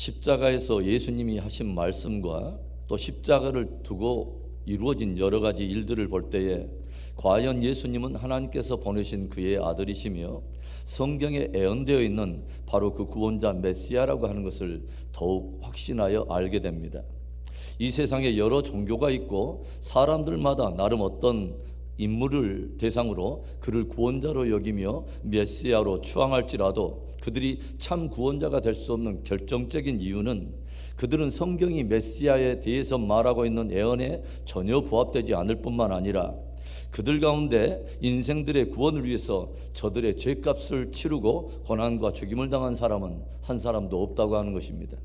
십자가에서 예수님이 하신 말씀과 또 십자가를 두고 이루어진 여러 가지 일들을 볼 때에 과연 예수님은 하나님께서 보내신 그의 아들이시며 성경에 예언되어 있는 바로 그 구원자 메시아라고 하는 것을 더욱 확신하여 알게 됩니다. 이 세상에 여러 종교가 있고 사람들마다 나름 어떤 인물을 대상으로 그를 구원자로 여기며 메시아로 추앙할지라도 그들이 참 구원자가 될 수 없는 결정적인 이유는 그들은 성경이 메시아에 대해서 말하고 있는 예언에 전혀 부합되지 않을 뿐만 아니라 그들 가운데 인생들의 구원을 위해서 저들의 죄값을 치르고 고난과 죽임을 당한 사람은 한 사람도 없다고 하는 것입니다.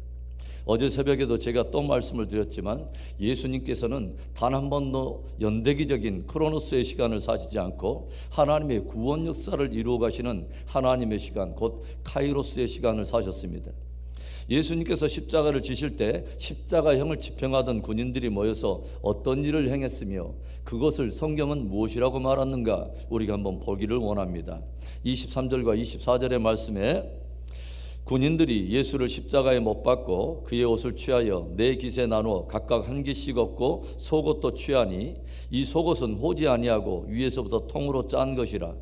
어제 새벽에도 제가 또 말씀을 드렸지만 예수님께서는 단 한 번도 연대기적인 크로노스의 시간을 사시지 않고 하나님의 구원 역사를 이루어 가시는 하나님의 시간, 곧 카이로스의 시간을 사셨습니다. 예수님께서 십자가를 지실 때 십자가형을 집행하던 군인들이 모여서 어떤 일을 행했으며 그것을 성경은 무엇이라고 말하는가 우리가 한번 보기를 원합니다. 23절과 24절의 말씀에 군인들이 예수를 십자가에 못 박고 그의 옷을 취하여 네 깃에 나누어 각각 한 깃씩 얻고 속옷도 취하니 이 속옷은 호지 아니하고 위에서부터 통으로 짠 것이라.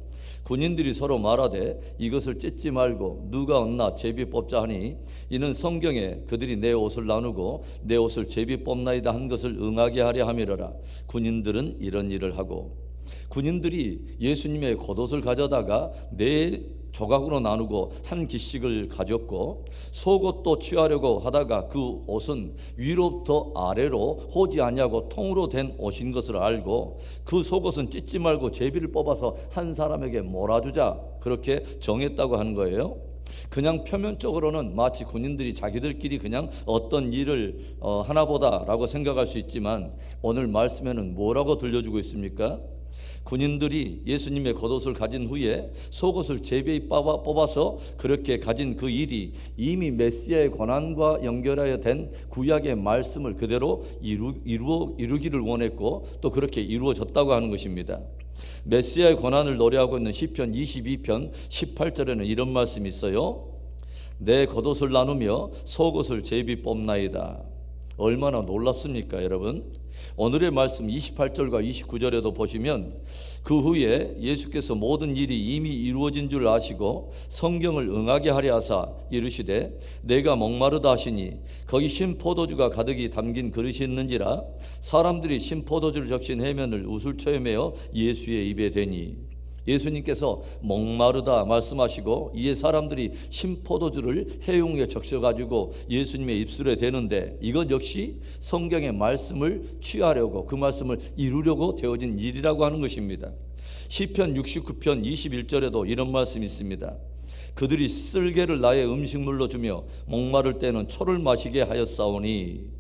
군인들이 서로 말하되 이것을 찢지 말고 누가 얻나 제비 뽑자 하니 이는 성경에 그들이 내 옷을 나누고 내 옷을 제비 뽑나이다 한 것을 응하게 하려 함이로라. 군인들은 이런 일을 하고 군인들이 예수님의 겉옷을 가져다가 네 조각으로 나누고 한 깃씩을 가졌고 속옷도 취하려고 하다가 그 옷은 위로부터 아래로 호지 아니하고 통으로 된 옷인 것을 알고 그 속옷은 찢지 말고 제비를 뽑아서 한 사람에게 몰아주자 그렇게 정했다고 하는 거예요. 그냥 표면적으로는 마치 군인들이 자기들끼리 그냥 어떤 일을 하나보다라고 생각할 수 있지만 오늘 말씀에는 뭐라고 들려주고 있습니까? 군인들이 예수님의 겉옷을 가진 후에 속옷을 제비에 뽑아서 그렇게 가진 그 일이 이미 메시아의 고난과 연결하여 된 구약의 말씀을 그대로 이루기를 원했고 또 그렇게 이루어졌다고 하는 것입니다. 메시아의 고난을 노래하고 있는 시편 22편 18절에는 이런 말씀이 있어요. 내 겉옷을 나누며 속옷을 제비 뽑나이다. 얼마나 놀랍습니까 여러분? 오늘의 말씀 28절과 29절에도 보시면 그 후에 예수께서 모든 일이 이미 이루어진 줄 아시고 성경을 응하게 하려 하사 이르시되 내가 목마르다 하시니 거기 신 포도주가 가득히 담긴 그릇이 있는지라. 사람들이 신 포도주를 적신 해면을 우슬초에 매어 예수의 입에 대니. 예수님께서 목마르다 말씀하시고 이에 사람들이 신포도주를 해용에 적셔가지고 예수님의 입술에 대는데 이것 역시 성경의 말씀을 취하려고 그 말씀을 이루려고 되어진 일이라고 하는 것입니다. 시편 69편 21절에도 이런 말씀이 있습니다. 그들이 쓸개를 나의 음식물로 주며 목마를 때는 초를 마시게 하였사오니.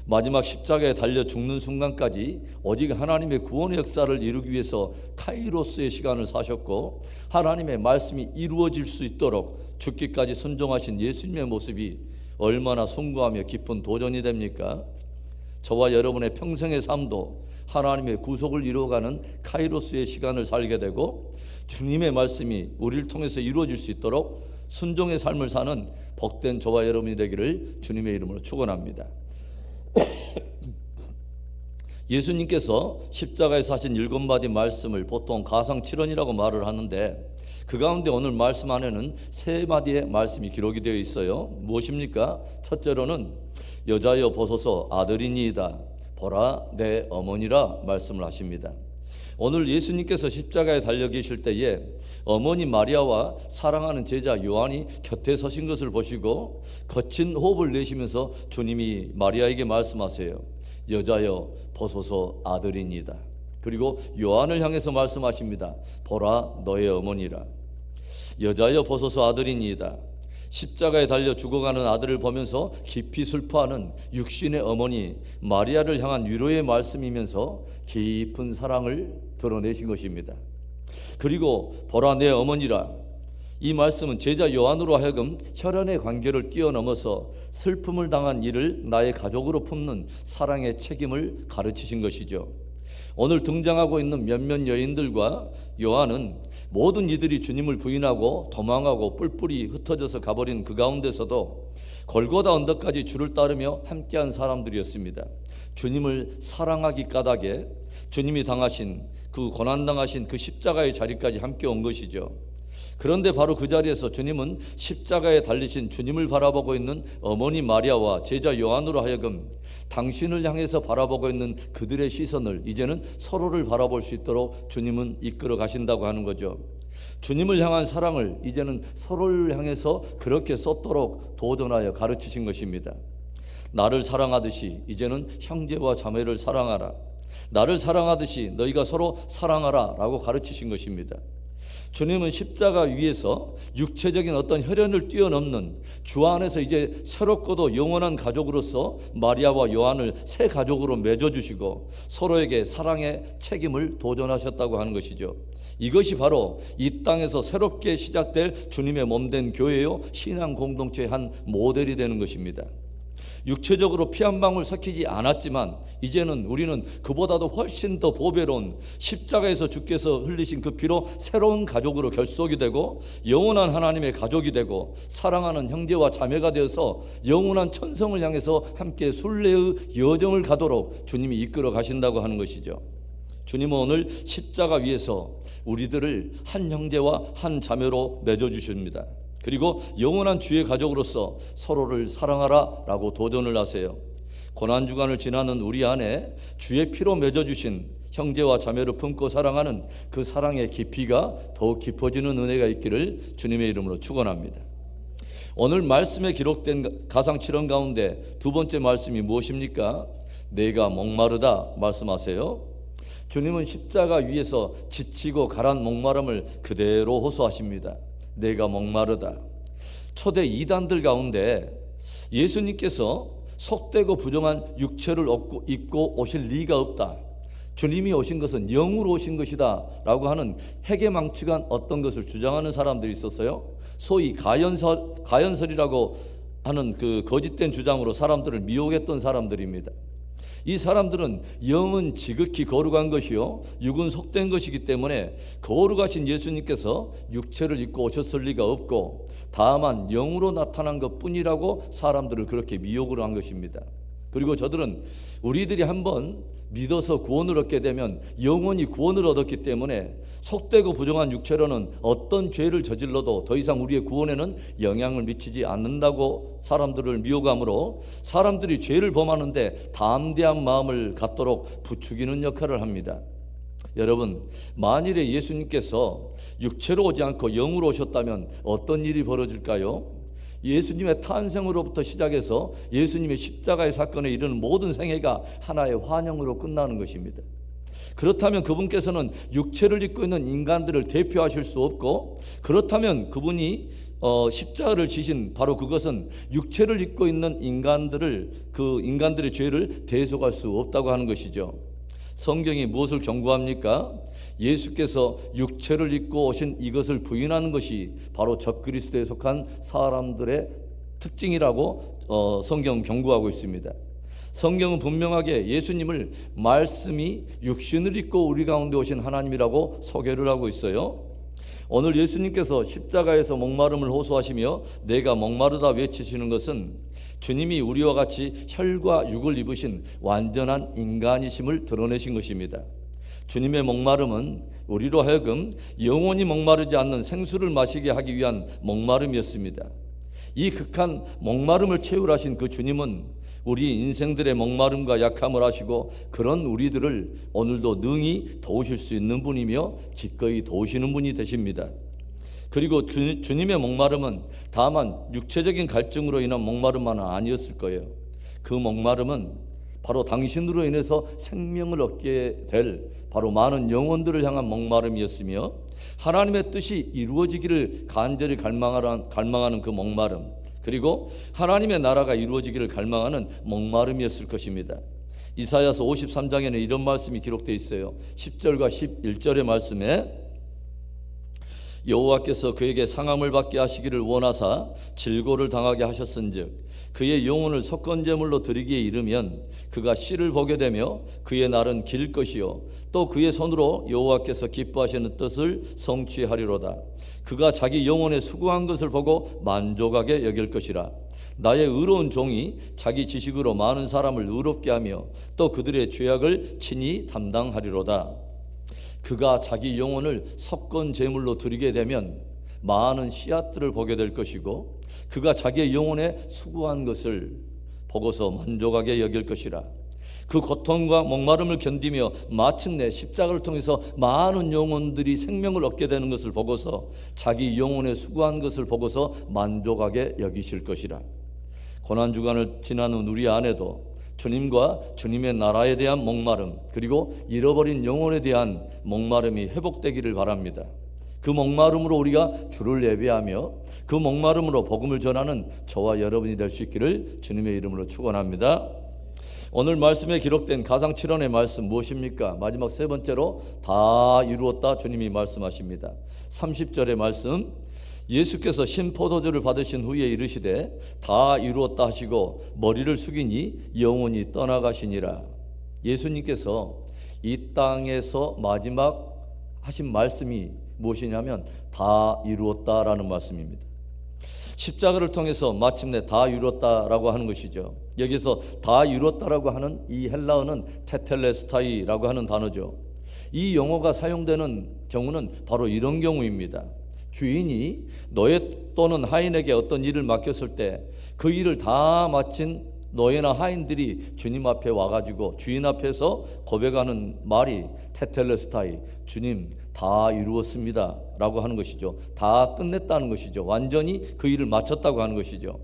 마지막 십자가에 달려 죽는 순간까지 오직 하나님의 구원의 역사를 이루기 위해서 카이로스의 시간을 사셨고 하나님의 말씀이 이루어질 수 있도록 죽기까지 순종하신 예수님의 모습이 얼마나 숭고하며 깊은 도전이 됩니까? 저와 여러분의 평생의 삶도 하나님의 구속을 이루어가는 카이로스의 시간을 살게 되고 주님의 말씀이 우리를 통해서 이루어질 수 있도록 순종의 삶을 사는 복된 저와 여러분이 되기를 주님의 이름으로 축원합니다. 예수님께서 십자가에서 하신 7마디 말씀을 보통 가상칠언이라고 말을 하는데 그 가운데 오늘 말씀 안에는 3마디의 말씀이 기록이 되어 있어요. 무엇입니까? 첫째로는 여자여 보소서 아들이니이다. 보라 내 어머니라 말씀을 하십니다. 오늘 예수님께서 십자가에 달려 계실 때에 어머니 마리아와 사랑하는 제자 요한이 곁에 서신 것을 보시고 거친 호흡을 내쉬면서 주님이 마리아에게 말씀하세요. 여자여 보소서 아들이니이다. 그리고 요한을 향해서 말씀하십니다. 보라 너의 어머니라. 여자여 보소서 아들이니이다. 십자가에 달려 죽어가는 아들을 보면서 깊이 슬퍼하는 육신의 어머니 마리아를 향한 위로의 말씀이면서 깊은 사랑을 드러내신 것입니다. 그리고 보라 내 어머니라. 이 말씀은 제자 요한으로 하여금 혈연의 관계를 뛰어넘어서 슬픔을 당한 이를 나의 가족으로 품는 사랑의 책임을 가르치신 것이죠. 오늘 등장하고 있는 몇몇 여인들과 요한은 모든 이들이 주님을 부인하고 도망하고 뿔뿔이 흩어져서 가버린 그 가운데서도 골고다 언덕까지 주를 따르며 함께한 사람들이었습니다. 주님을 사랑하기 까닭에 주님이 당하신 그 고난당하신 그 십자가의 자리까지 함께 온 것이죠. 그런데 바로 그 자리에서 주님은 십자가에 달리신 주님을 바라보고 있는 어머니 마리아와 제자 요한으로 하여금 당신을 향해서 바라보고 있는 그들의 시선을 이제는 서로를 바라볼 수 있도록 주님은 이끌어 가신다고 하는 거죠. 주님을 향한 사랑을 이제는 서로를 향해서 그렇게 쏟도록 도전하여 가르치신 것입니다. 나를 사랑하듯이 이제는 형제와 자매를 사랑하라. 나를 사랑하듯이 너희가 서로 사랑하라 라고 가르치신 것입니다. 주님은 십자가 위에서 육체적인 어떤 혈연을 뛰어넘는 주 안에서 이제 새롭고도 영원한 가족으로서 마리아와 요한을 새 가족으로 맺어주시고 서로에게 사랑의 책임을 도전하셨다고 하는 것이죠. 이것이 바로 이 땅에서 새롭게 시작될 주님의 몸된 교회요 신앙 공동체의 한 모델이 되는 것입니다. 육체적으로 피 한 방울 섞이지 않았지만 이제는 우리는 그보다도 훨씬 더 보배로운 십자가에서 주께서 흘리신 그 피로 새로운 가족으로 결속이 되고 영원한 하나님의 가족이 되고 사랑하는 형제와 자매가 되어서 영원한 천성을 향해서 함께 순례의 여정을 가도록 주님이 이끌어 가신다고 하는 것이죠. 주님은 오늘 십자가 위에서 우리들을 한 형제와 한 자매로 맺어주십니다. 그리고 영원한 주의 가족으로서 서로를 사랑하라 라고 도전을 하세요. 고난주간을 지나는 우리 안에 주의 피로 맺어주신 형제와 자매를 품고 사랑하는 그 사랑의 깊이가 더욱 깊어지는 은혜가 있기를 주님의 이름으로 축원합니다. 오늘 말씀에 기록된 가상 7원 가운데 두 번째 말씀이 무엇입니까? 내가 목마르다 말씀하세요. 주님은 십자가 위에서 지치고 가란 목마름을 그대로 호소하십니다. 내가 목마르다. 초대 이단들 가운데 예수님께서 속되고 부정한 육체를 입고 오실 리가 없다. 주님이 오신 것은 영으로 오신 것이다 라고 하는 해계망측한 어떤 것을 주장하는 사람들이 있었어요. 소위 가연설이라고 하는 그 거짓된 주장으로 사람들을 미혹했던 사람들입니다. 이 사람들은 영은 지극히 거룩한 것이요 육은 속된 것이기 때문에 거룩하신 예수님께서 육체를 입고 오셨을 리가 없고 다만 영으로 나타난 것뿐이라고 사람들을 그렇게 미혹을 한 것입니다. 그리고 저들은 우리들이 한번 믿어서 구원을 얻게 되면 영원히 구원을 얻었기 때문에 속되고 부정한 육체로는 어떤 죄를 저질러도 더 이상 우리의 구원에는 영향을 미치지 않는다고 사람들을 미혹함으로 사람들이 죄를 범하는데 담대한 마음을 갖도록 부추기는 역할을 합니다. 여러분, 만일에 예수님께서 육체로 오지 않고 영으로 오셨다면 어떤 일이 벌어질까요? 예수님의 탄생으로부터 시작해서 예수님의 십자가의 사건에 이르는 모든 생애가 하나의 환영으로 끝나는 것입니다. 그렇다면 그분께서는 육체를 입고 있는 인간들을 대표하실 수 없고, 그렇다면 그분이 십자가를 지신 바로 그것은 육체를 입고 있는 인간들의 죄를 대속할 수 없다고 하는 것이죠. 성경이 무엇을 경고합니까? 예수께서 육체를 입고 오신 이것을 부인하는 것이 바로 적그리스도에 속한 사람들의 특징이라고 성경 경고하고 있습니다. 성경은 분명하게 예수님을 말씀이 육신을 입고 우리 가운데 오신 하나님이라고 소개를 하고 있어요. 오늘 예수님께서 십자가에서 목마름을 호소하시며 내가 목마르다 외치시는 것은 주님이 우리와 같이 혈과 육을 입으신 완전한 인간이심을 드러내신 것입니다. 주님의 목마름은 우리로 하여금 영원히 목마르지 않는 생수를 마시게 하기 위한 목마름이었습니다. 이 극한 목마름을 채우라신 그 주님은 우리 인생들의 목마름과 약함을 아시고 그런 우리들을 오늘도 능히 도우실 수 있는 분이며 기꺼이 도우시는 분이 되십니다. 그리고 주님의 목마름은 다만 육체적인 갈증으로 인한 목마름만은 아니었을 거예요. 그 목마름은 바로 당신으로 인해서 생명을 얻게 될 바로 많은 영혼들을 향한 목마름이었으며 하나님의 뜻이 이루어지기를 간절히 갈망하는 그 목마름, 그리고 하나님의 나라가 이루어지기를 갈망하는 목마름이었을 것입니다. 이사야서 53장에는 이런 말씀이 기록되어 있어요. 10절과 11절의 말씀에 여호와께서 그에게 상함을 받게 하시기를 원하사 질고를 당하게 하셨은즉 그의 영혼을 속건제물로 드리기에 이르면 그가 씨를 보게 되며 그의 날은 길 것이요 또 그의 손으로 여호와께서 기뻐하시는 뜻을 성취하리로다. 그가 자기 영혼에 수고한 것을 보고 만족하게 여길 것이라. 나의 의로운 종이 자기 지식으로 많은 사람을 의롭게 하며 또 그들의 죄악을 친히 담당하리로다. 그가 자기 영혼을 석권 제물로 드리게 되면 많은 씨앗들을 보게 될 것이고 그가 자기의 영혼에 수고한 것을 보고서 만족하게 여길 것이라. 그 고통과 목마름을 견디며 마침내 십자가를 통해서 많은 영혼들이 생명을 얻게 되는 것을 보고서 자기 영혼에 수고한 것을 보고서 만족하게 여기실 것이라. 고난주간을 지나는 우리 안에도 주님과 주님의 나라에 대한 목마름, 그리고 잃어버린 영혼에 대한 목마름이 회복되기를 바랍니다. 그 목마름으로 우리가 주를 예배하며 그 목마름으로 복음을 전하는 저와 여러분이 될 수 있기를 주님의 이름으로 축원합니다. 오늘 말씀에 기록된 가상 7원의 말씀 무엇입니까? 마지막 세 번째로 다 이루었다 주님이 말씀하십니다. 30절의 말씀, 예수께서 신포도주를 받으신 후에 이르시되 다 이루었다 하시고 머리를 숙이니 영원히 떠나가시니라. 예수님께서 이 땅에서 마지막 하신 말씀이 무엇이냐면 다 이루었다라는 말씀입니다. 십자가를 통해서 마침내 다 이루었다라고 하는 것이죠. 여기서 다 이루었다라고 하는 이 헬라어는 테텔레스타이라고 하는 단어죠. 이 용어가 사용되는 경우는 바로 이런 경우입니다. 주인이 노예 또는 하인에게 어떤 일을 맡겼을 때 그 일을 다 마친 노예나 하인들이 주님 앞에 와가지고 주인 앞에서 고백하는 말이 테텔레스타이, 주님 다 이루었습니다 라고 하는 것이죠. 다 끝냈다는 것이죠. 완전히 그 일을 마쳤다고 하는 것이죠.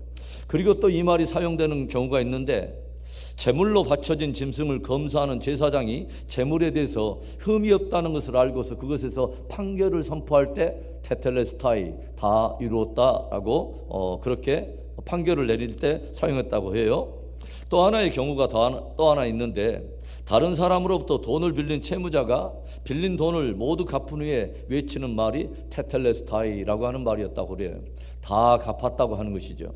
그리고 또 이 말이 사용되는 경우가 있는데, 제물로 바쳐진 짐승을 검사하는 제사장이 제물에 대해서 흠이 없다는 것을 알고서 그것에서 판결을 선포할 때 테텔레스타이, 다 이루었다라고 그렇게 판결을 내릴 때 사용했다고 해요. 또 하나의 경우가 또 하나 있는데, 다른 사람으로부터 돈을 빌린 채무자가 빌린 돈을 모두 갚은 후에 외치는 말이 테텔레스타이라고 하는 말이었다고 그래요. 다 갚았다고 하는 것이죠.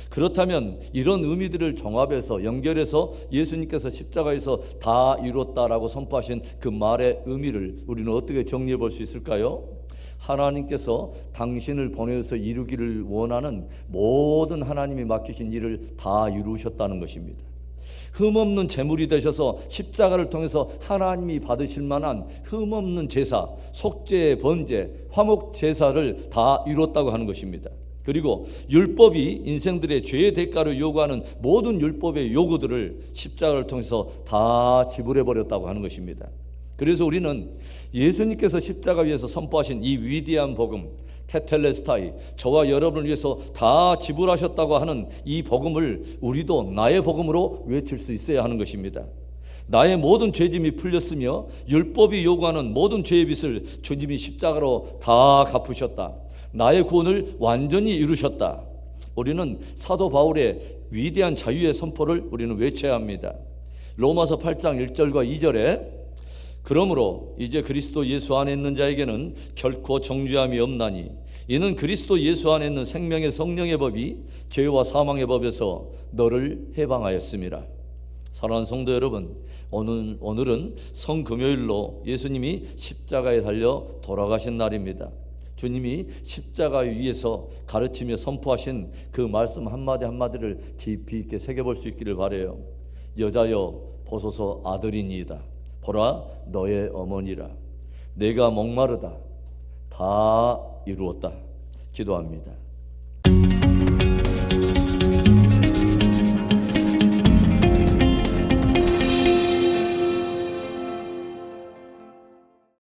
그렇다면 이런 의미들을 종합해서 연결해서 예수님께서 십자가에서 다 이뤘다라고 선포하신 그 말의 의미를 우리는 어떻게 정리해 볼 수 있을까요? 하나님께서 당신을 보내서 이루기를 원하는 모든 하나님이 맡기신 일을 다 이루셨다는 것입니다. 흠없는 제물이 되셔서 십자가를 통해서 하나님이 받으실 만한 흠없는 제사, 속죄, 번제, 화목 제사를 다 이뤘다고 하는 것입니다. 그리고 율법이 인생들의 죄의 대가를 요구하는 모든 율법의 요구들을 십자가를 통해서 다 지불해 버렸다고 하는 것입니다. 그래서 우리는 예수님께서 십자가 위에서 선포하신 이 위대한 복음, 테텔레스타이, 저와 여러분을 위해서 다 지불하셨다고 하는 이 복음을 우리도 나의 복음으로 외칠 수 있어야 하는 것입니다. 나의 모든 죄짐이 풀렸으며 율법이 요구하는 모든 죄의 빚을 주님이 십자가로 다 갚으셨다. 나의 구원을 완전히 이루셨다. 우리는 사도 바울의 위대한 자유의 선포를 우리는 외쳐야 합니다. 로마서 8장 1절과 2절에 그러므로 이제 그리스도 예수 안에 있는 자에게는 결코 정죄함이 없나니 이는 그리스도 예수 안에 있는 생명의 성령의 법이 죄와 사망의 법에서 너를 해방하였습니다. 사랑하는 성도 여러분, 오늘은 성금요일로 예수님이 십자가에 달려 돌아가신 날입니다. 주님이 십자가 위에서 가르치며 선포하신 그 말씀 한마디 한마디를 깊이 있게 새겨볼 수 있기를 바라요. 여자여 보소서 아들이니이다. 보라 너의 어머니라. 내가 목마르다. 다 이루었다. 기도합니다.